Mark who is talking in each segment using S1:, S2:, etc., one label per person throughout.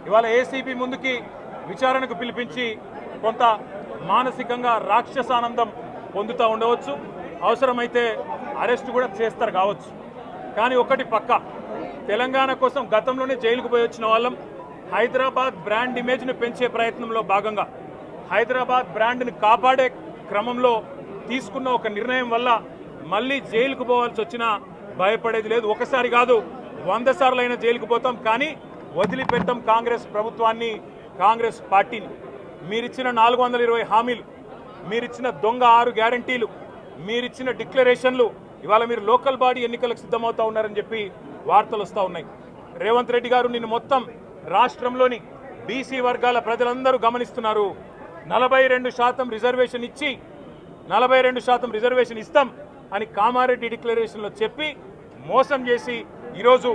S1: ఇవాళ ఏసీబీ ముందుకి విచారణకు పిలిపించి కొంత మానసికంగా రాక్షసానందం పొందుతూ ఉండవచ్చు, అవసరమైతే అరెస్ట్ కూడా చేస్తారు కావచ్చు. కానీ ఒకటి పక్క, తెలంగాణ కోసం గతంలోనే జైలుకు పోయి వచ్చిన వాళ్ళం. హైదరాబాద్ బ్రాండ్ ఇమేజ్ను పెంచే ప్రయత్నంలో భాగంగా హైదరాబాద్ బ్రాండ్ని కాపాడే క్రమంలో తీసుకున్న ఒక నిర్ణయం వల్ల మళ్ళీ జైలుకు పోవాల్సి వచ్చినా భయపడేది లేదు. ఒకసారి కాదు 100 సార్లు అయినా జైలుకు పోతాం, కానీ వదిలిపెట్టాం కాంగ్రెస్ ప్రభుత్వాన్ని, కాంగ్రెస్ పార్టీని. మీరిచ్చిన 420 హామీలు, మీరిచ్చిన దొంగ 6 గ్యారంటీలు, మీరిచ్చిన డిక్లరేషన్లు, ఇవాళ మీరు లోకల్ బాడీ ఎన్నికలకు సిద్ధమవుతా ఉన్నారని చెప్పి వార్తలు వస్తూ ఉన్నాయి. రేవంత్ రెడ్డి గారు నిన్ను మొత్తం రాష్ట్రంలోని బీసీ వర్గాల ప్రజలందరూ గమనిస్తున్నారు. 42% రిజర్వేషన్ ఇచ్చి 42% రిజర్వేషన్ ఇస్తాం అని కామారెడ్డి డిక్లరేషన్లో చెప్పి మోసం చేసి ఈరోజు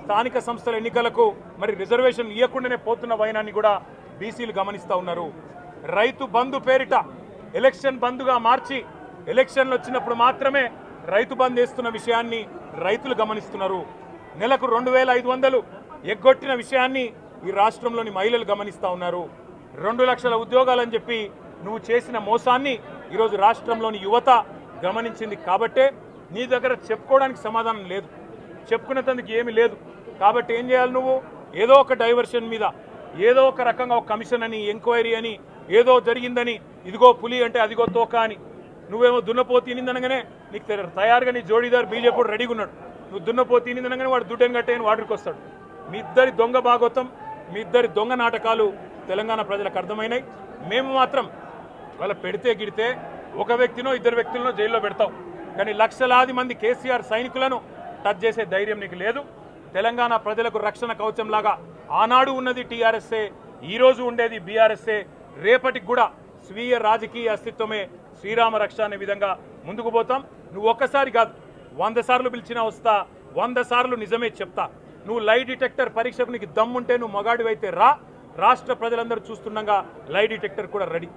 S1: స్థానిక సంస్థల ఎన్నికలకు మరి రిజర్వేషన్ ఇవ్వకుండానే పోతున్న వైనాన్ని కూడా బీసీలు గమనిస్తూ ఉన్నారు. రైతు బంధు పేరిట ఎలక్షన్ బంధుగా మార్చి ఎలక్షన్లు వచ్చినప్పుడు మాత్రమే రైతు బంధు వేస్తున్న విషయాన్ని రైతులు గమనిస్తున్నారు. నెలకు 2500 ఎగ్గొట్టిన విషయాన్ని ఈ రాష్ట్రంలోని మహిళలు గమనిస్తూ ఉన్నారు. 2 లక్షల ఉద్యోగాలని చెప్పి నువ్వు చేసిన మోసాన్ని ఈరోజు రాష్ట్రంలోని యువత గమనించింది. కాబట్టే నీ దగ్గర చెప్పుకోవడానికి సమాధానం లేదు, చెప్పుకునేందుకు ఏమీ లేదు. కాబట్టి ఏం చేయాలి, నువ్వు ఏదో ఒక డైవర్షన్ మీద, ఏదో ఒక రకంగా ఒక కమిషన్ అని, ఎంక్వైరీ అని, ఏదో జరిగిందని, ఇదిగో పులి అంటే అదిగో తోక అని, నువ్వేమో దున్నపోతు తినిందనగానే నీకు తయారుగా నీ జోడీదారు బీజేపీ రెడీగా ఉన్నాడు. నువ్వు దున్నపోతు తినిందనగానే వాడు దుడ్డని కట్టేయని వాడికి వస్తాడు. మీ ఇద్దరి దొంగ భాగవతం, మీ ఇద్దరి దొంగ నాటకాలు తెలంగాణ ప్రజలకు అర్థమైనాయి. మేము మాత్రం వాళ్ళ పెడితే గిడితే ఒక వ్యక్తినో 2 వ్యక్తులను జైల్లో పెడతాం, కానీ లక్షలాది మంది కేసీఆర్ సైనికులను టచ్ చేసే ధైర్యం నీకు లేదు. తెలంగాణ ప్రజలకు రక్షణ కవచంలాగా ఆనాడు ఉన్నది టీఆర్ఎస్ఏ, ఈరోజు ఉండేది బీఆర్ఎస్ఏ, రేపటికి కూడా స్వీయ రాజకీయ అస్తిత్వమే శ్రీరామ రక్ష అనే విధంగా ముందుకు పోతాం. నువ్వు ఒక్కసారి కాదు 100 సార్లు పిలిచినా వస్తా, 100 సార్లు నిజమే చెప్తా. నువ్వు లై డిటెక్టర్ పరీక్షకు నీకు దమ్ముంటే నువ్వు మగాడివైతే రా, రాష్ట్ర ప్రజలందరూ చూస్తుండగా లై డిటెక్టర్ కూడా రెడీ.